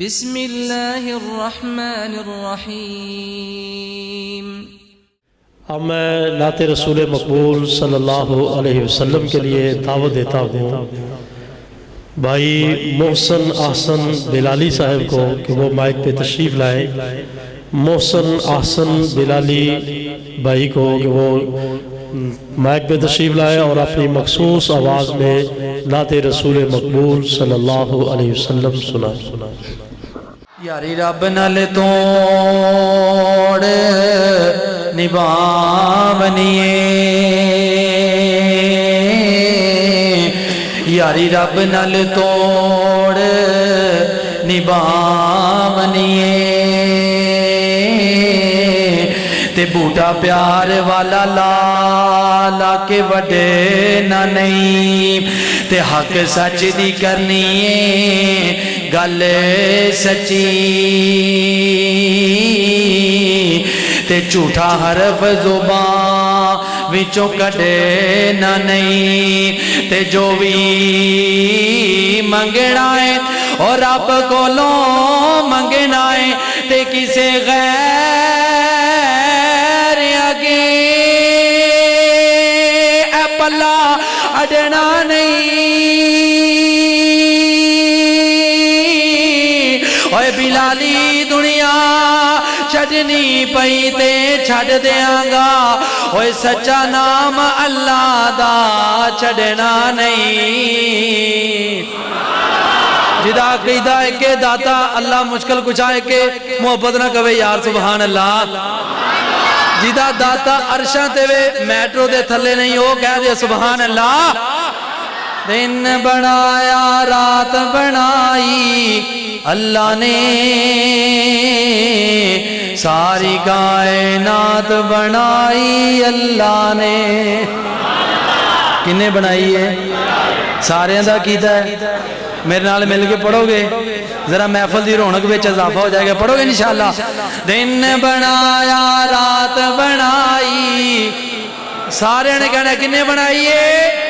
بسم اللہ الرحمن الرحیم۔ اب میں نعت رسول مقبول صلی اللہ علیہ وسلم کے لیے دعوت دیتا ہوں بھائی محسن احسن بلالی صاحب کو کہ وہ مائک پہ تشریف لائیں۔ محسن احسن بلالی بھائی کو کہ وہ مائک پہ تشریف لائیں اور اپنی مخصوص آواز میں نعت رسول مقبول صلی اللہ علیہ وسلم سنائیں۔ یاری رب نال توڑ نبھاونیے، یاری رب نال توڑ نبھاونیے، تے بوٹا پیار والا لا کے وڈے نہ نہیں، تے حق سچ دی کرنی ہے گل سچی، تے جھوٹا حرف زبان وچوں کڈے نہ نہیں، تے جو بھی منگنا ہے اور رب کولوں منگنا ہے، تے کسے غیر اگے اے پلا اڈنا نہیں۔ اوے بلالی دنیا چھڑنی پئی تے چھڑ دیاں گا، اوے سچا نام اللہ دا چھڑنا نہیں۔ جدا عقیدہ ہے کہ داتا اللہ مشکل کچھائے کہ محبت نہ کہے یار سبحان اللہ، جدا داتا عرشاں تے وے میٹرو دے تھلے نہیں ہو کہہ دے سبحان اللہ۔ دن بنایا رات بنائی اللہ نے، ساری کائنات بنائی اللہ نے۔ کنے بنائی ہے؟ سارے دا کیتا ہے۔ میرے نال مل کے پڑھو گے ذرا محفل دی رونق وچ اضافہ ہو جائے گا، پڑھو گے انشاءاللہ۔ دن بنایا رات بنائی، سارے نے کہنا کنے بنائی ہے؟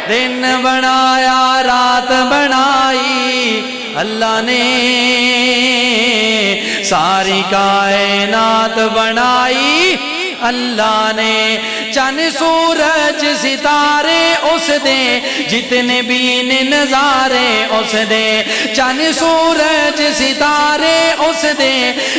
دن بنایا رات بنائی اللہ نے، ساری کائنات بنائی اللہ نے۔ چند سورج ستارے اس دے جتنے بھی نظارے اس دے، چند سورج ستارے اس دے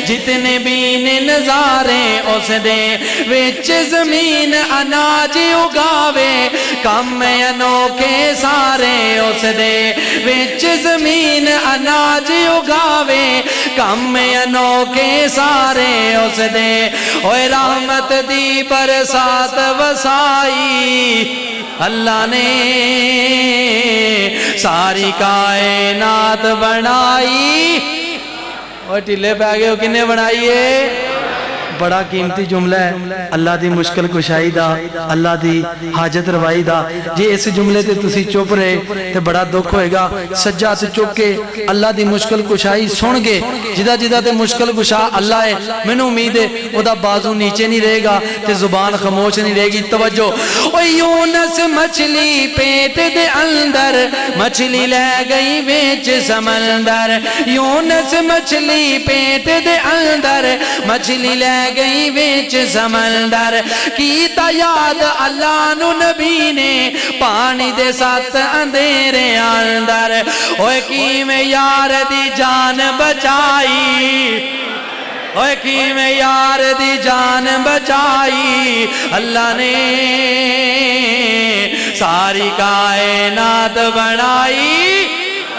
جتنے بھی نظارے اس دے، وچ زمین اناج اگاوے کم انوکھے سارے اس دے، وچ زمین اناج اگاوے کم انوکھے سارے اس دے۔ اوے رحمت دی برسات وسائی اللہ نے، ساری کائنات بنائی۔ اور ٹھلے پہ گئے ہو کنے بنائیے؟ بڑا قیمتی جملہ ہے، اللہ دی مشکل کشائی دا، اللہ دی حاجت روائی دا۔ جی اس جملے تے تسی چپ رہے تے بڑا دکھ ہوئے گا۔ سجا تے چپ کے اللہ دی مشکل کشائی سن گے، جدہ جدہ تے مشکل کشا اللہ ہے، میں نے امید ہے وہ دا بازو نیچے نہیں رہے گا تے زبان خاموش نہیں رہے گی۔ توجہ، او یونس مچھلی پیٹ دے اندر، مچھلی لے گئی ویچ سمندر، یونس مچھلی پیٹ دے اندر، مچھلی لے گئی ویچ سمندر، کیتا یاد اللہ نو نبی نے پانی دے ساتھ اندھیرے اندر، اوے کی میں یار دی جان بچائی، اوے کی میں یار دی جان بچائی اللہ نے، ساری کائنات بنائی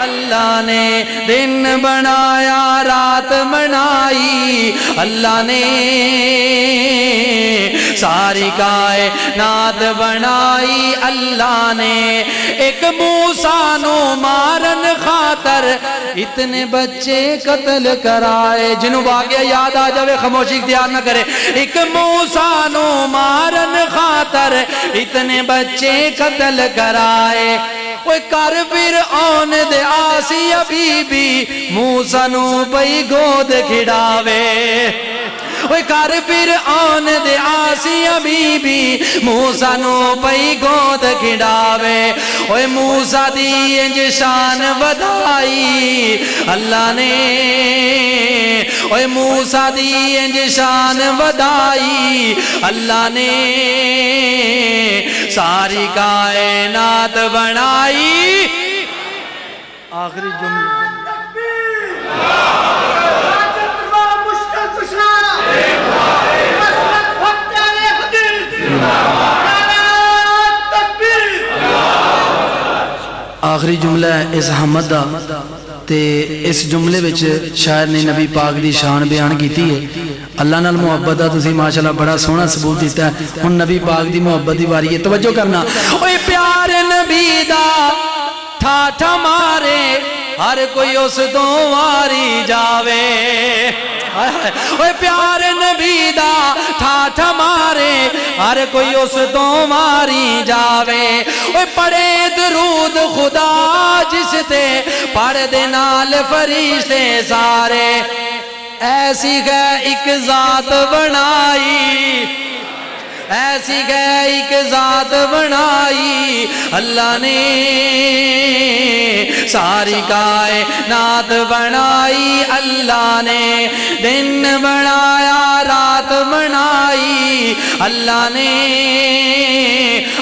اللہ نے۔ دن بنایا رات بنائی اللہ نے، ساری کائنات بنائی اللہ نے۔ ایک موسیٰ نو مارن خاطر اتنے بچے قتل کرائے، جنہوں واقعہ یاد آ جاوے خاموشی اختیار نہ کرے۔ ایک موسیٰ نو مارن خاطر اتنے بچے قتل کرائے، وہ کر فرعون دے آسیہ بی بی موسیٰ نو پئی گود کھڑاوے، اوے کر فرعون دے آسیہ بی بی موسیٰ نو پئی گود کھڑاوے اوے موسیٰ دی انج شان ودائی اللہ نے اوے موسیٰ دی انج شان ودائی اللہ نے ساری کائنات بنائی آخری جملہ آخری جملہ ہے اس حمد دا تے اس جملے وچ شاعر نے نبی پاک دی شان بیان کیتی ہے اللہ نال محبت دا تسی ماشاءاللہ بڑا سونا ثبوت دیتا ہے ہن نبی پاک دی محبت دی واری ہے توجہ کرنا اوے پیار نبی دا ٹھاٹھا مارے ہر کوئی اس تو واری جاوے اوے پیار نبی دا ٹھاٹھا مارے ہر کوئی اس تو ماری جاوے اوے پڑھے درود خدا جس تے پڑھ دے نال فرشتے سارے ایسی ہے ایک ذات بنائی ایسی ہے ایک ذات بنائی اللہ نے ساری کائنات بنائی اللہ نے دن بنایا رات بنائی اللہ نے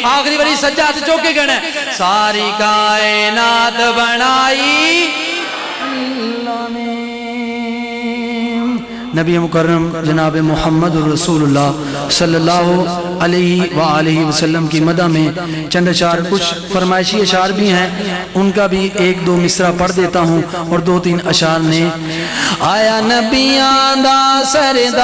آخری باری سجاد چوکے گھنے ساری کائنات بنائی اللہ نے نبی مکرم جناب محمد رسول اللہ صلی اللہ علیہ وآلہ وسلم کی مدح میں چند اشعار کچھ فرمائشی اشعار بھی ہیں ان کا بھی ایک دو مصرع پڑھ دیتا ہوں اور دو تین اشعار نے آیا نبیاں دا سردار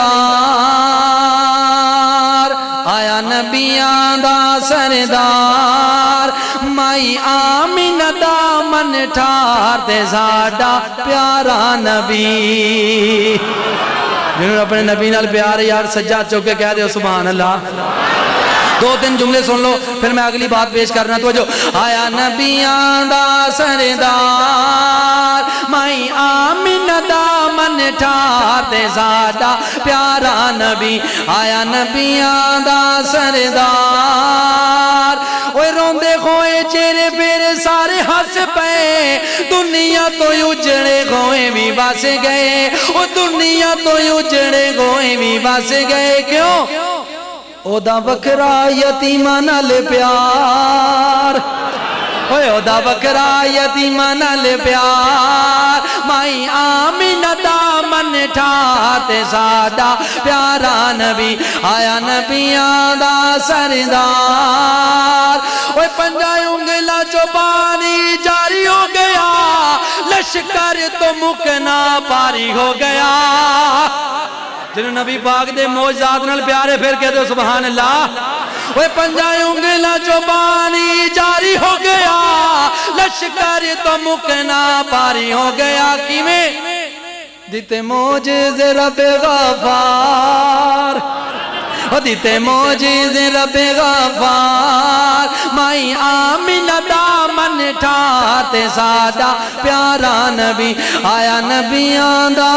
آیا نبیاں دا سردار مائی آمینہ دا من ٹھار تے زادہ پیارا نبی جنہوں نے اپنے نبی نال پیار یار سجاد چوکے کہہ دے سبحان اللہ دو تین جملے سن لو پھر میں اگلی بات پیش کرنا تو جو آیا نبیاں دا سردار مائی آمینہ دا من ٹھار تے زادہ پیارا نبی آیا نبیاں دا سردار اوے روندے کھوئے چہرے پھر سارے ہنس پے دنیا تو اجڑے کھوئے بھی بس گئے او دنیا تو اجڑے کھوئے بھی بس گئے کیوں او دا وکرا یتیمہ نال پیار اوے او دا وکرا یتیمہ نال پیار مائی آمینہ دا من ٹھاتے سادہ پیارا نبی آیا نبیاں دا سردار اوے پنجائے انگلہ چوبانی جاری ہو گیا لشکر تو مکنا پاری ہو گیا جنہوں نبی پاک دے موجزات نال پیارے پھر کہتے ہو سبحان اللہ وہ پنجائے انگلہ چوبانی جاری ہو گیا لشکر تو مکنا پاری ہو گیا کیویں دیتے موجز رب غفار دیتے موجز رب غفار مائی آمینہ دامن ٹھاتے سادہ پیارا نبی آیا نبیاں دا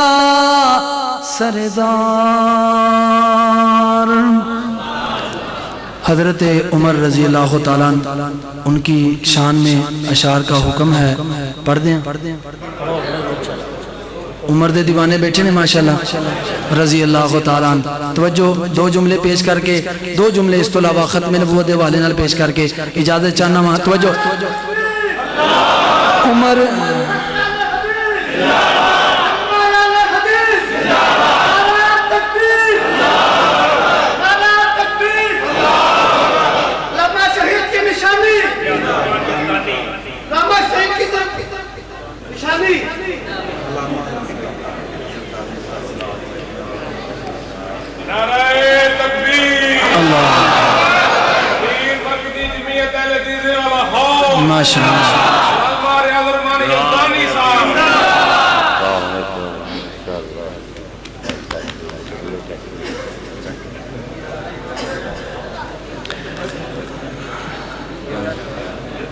سردار حضرت عمر رضی اللہ تعالیٰ ان کی شان میں اشعار کا حکم ہے پڑھ دیں عمر دے دیوانے بیٹھے نے ماشاءاللہ رضی اللہ تعالیٰ توجہ دو جملے پیش کر کے دو جملے اس تو علاوہ ختم نبوت دے والے نال پیش کر کے اجازت چاہنا وہاں توجہ عمر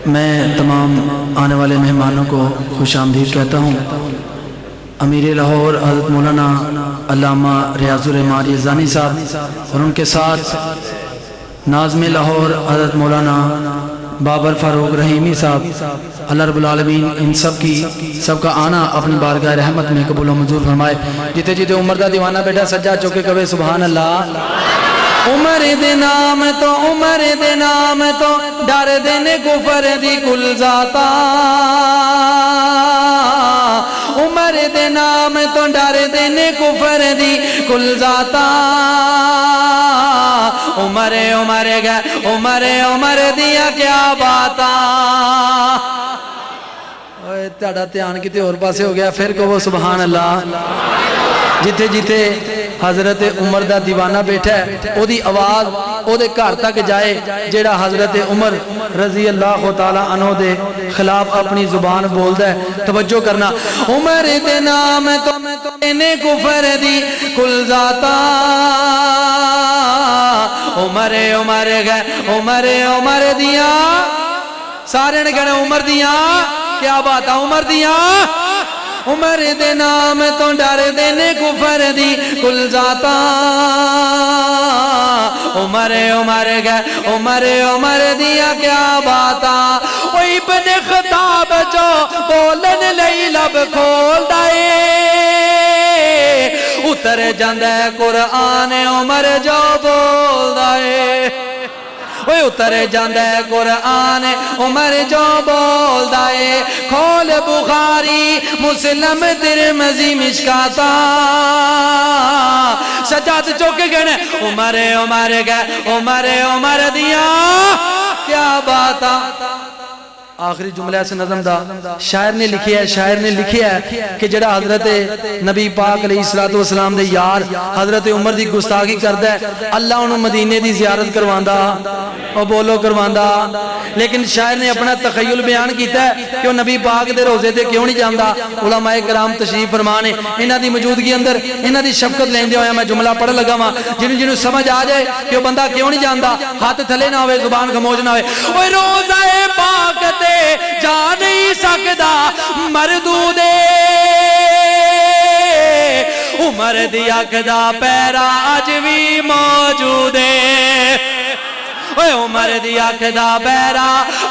میں تمام آنے والے مہمانوں کو خوش آمدید کہتا ہوں امیر لاہور حضرت مولانا علامہ ریاض الرحمان یزدانی صاحب اور ان کے ساتھ ناظم لاہور حضرت مولانا بابر فاروق رحیمی صاحب، اللہ رب العالمین ان سب کا آنا اپنی بارگاہ رحمت میں قبول و منظور فرمائے۔ جتے جتے عمر دا دیوانہ بیٹا سجا چوکے کبے سبحان اللہ۔ عمر دے نام تو ڈر دین کفر دی کل ذاتا، عمر دے نام تو ڈر دین کفر دی کل ذاتا، عمر گئے عمر دیا کیا باتا۔ تیڑا تیان کتے اور پاسے ہو گیا، پھر کہو سبحان اللہ۔ جتے جتے حضرت عمر دا دیوانہ بیٹھا ہے او دی آواز او دے گھر تک جائے جیڑا حضرت عمر رضی اللہ تعالیٰ عنہ دے خلاف اپنی زبان بول دے۔ توجہ کرنا، عمر دے نام تو انہیں کفر دی کل ذاتا، عمر گئے عمر دیا سارے نے کہنا عمر دیا کیا بات ہے، عمر دیا عمر دے نام تو ڈر دینے کفر دی کل ذاتا، عمر گئے عمر دیا کیا باتا۔ وہی ابن خطاب جو بولن لئی لب کھول دائے، اتر جاندے قرآن عمر جو بول دائے، اتر جاندے قرآن عمر جو بول دائے، کھول بخاری مسلم ترمذی مشکاتا، سجاد چوکے گئے عمر گئے عمر دیا کیا باتا۔ آخری جملہ سے نظم دا شاعر نے لکھی ہے کہ جڑا حضرت نبی پاک علیہ السلام دے یار حضرت عمر دی گستاخی کردا ہے، اللہ انہوں مدینے دی زیارت کرواندا، اور بولو کرواندا، لیکن شاعر نے اپنا تخیل بیان کیتا ہے کہ وہ نبی پاک دے روزے تے کیوں نہیں جاندا۔ علماء کرام تشریف فرمانے انہاں دی موجودگی اندر انہاں دی شفقت لیندے ہویا میں جملہ پڑھ لگا ہاں، جنوں سمجھ آ جائے کہ وہ بندہ کیوں نہیں جاندا، ہاتھ تھلے نہ ہوئے زبان خاموش نہ ہوئے۔ اوے روزہ پاک تے جا نہیں سکدا مردودے، عمر دی اکھ دا پیرا اج وی موجود ہے، عمر دی اکھ دا پیرا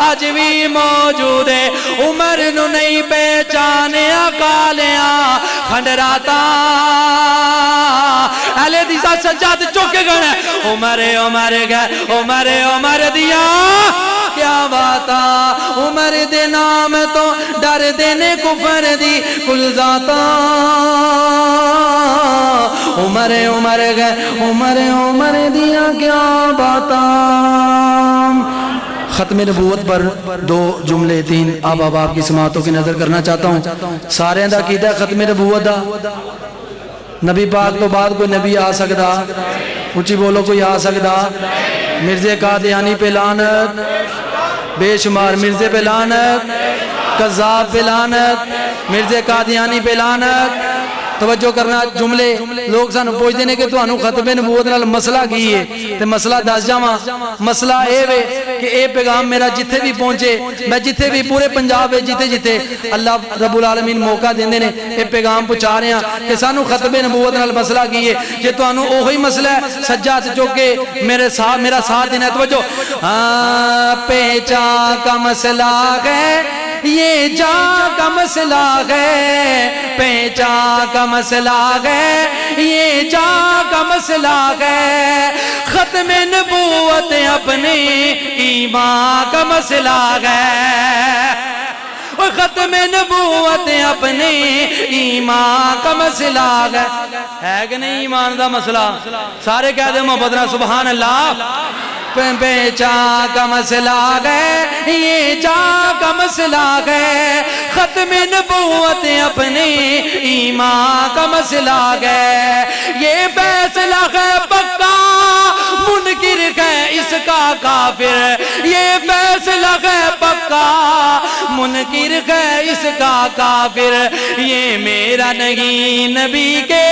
اج وی موجود ہے، عمر نو نہیں پہچانیا کالیاں کھنڈراتا، اہل حدیث سجاد چوکے گئے عمر گئے عمر دیا کیا باتا، عمر دے نام تو ڈر دینے کفر دی کل ذاتا، عمر گئے عمر دیا کیا باتا۔ ختم نبوت پر دو جملے تین آپ کی سماعتوں کی نظر کرنا چاہتا ہوں۔ سارے دا عقیدہ ختم نبوت دا، نبی پاک تو بعد کوئی نبی آ سکدا، اونچی بولو کوئی آ سکدا، مرزے قادیانی پہ لعنت، بے شمار مرزے پہ لعنت، قذاب پہ لعنت، مرزے قادیانی پہ لعنت۔ توجہ کرنا، جملے لوگ سانو پوچھ دینے کہ تو انو ختم نبوت نال مسئلہ کی ہے، تے مسئلہ دس جاواں۔ مسئلہ اے وے کہ اے پیغام میرا جتھے بھی پہنچے، میں جتھے بھی پورے پنجاب ہے جتھے اللہ رب العالمین موقع دیندے نے اے پیغام پہنچا رہے ہیں کہ سانو ختم نبوت نال مسئلہ کی ہے۔ جے تو انو اوہی مسئلہ ہے سجاد جو کہ میرا ساتھ دینا ہے۔ توجہ، پیچا کا مسئلہ ہے یہ جا کا مسئلہ ہے، پیچا کا مسئلہ ہے یہ جا کا مسئلہ ہے، ختم نبوت اپنے ایمان کا مسئلہ ہے، ختم نبوت اپنے ایمان کا مسئلہ ہے کہ نہیں؟ ایمان دا مسئلہ سارے کہہ دے محبت نہ سبحان اللہ۔ پیچا کا مسئلہ ہے یہ جا کا مسئلہ ہے، ختم نبوت اپنے ایمان کا مسئلہ ہے، یہ فیصلہ ہے پکا منکر ہے اس کا کافر، یہ فیصلہ ہے پکا منکر ہے اس کا کافر، یہ میرا نہیں نبی کے،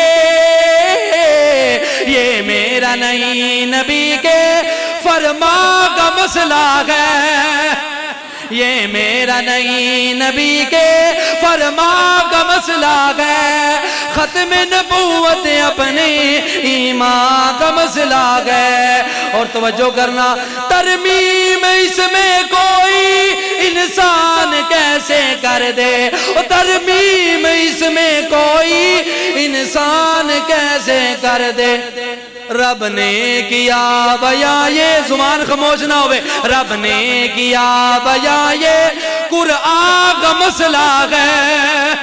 یہ میرا نہیں نبی کے فرما کا مسئلہ ہے، یہ میرا نہیں نبی کے فرما کا مسئلہ ہے، ختم نبوت اپنے ایمان کا مسئلہ ہے۔ اور توجہ کرنا، ترمیم اس میں کوئی انسان کیسے کر دے، ترمیم اس میں کوئی انسان کیسے کر دے۔ رب نے کیا بیان، یہ زبان خاموش نہ ہوئے، رب نے کیا بیان یہ قرآن کا مسئلہ ہے،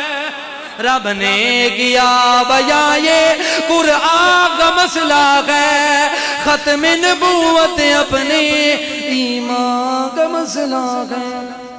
رب نے کیا بیان یہ قرآن کا مسئلہ ہے، ختم نبوت اپنے ایمان کا مسئلہ ہے۔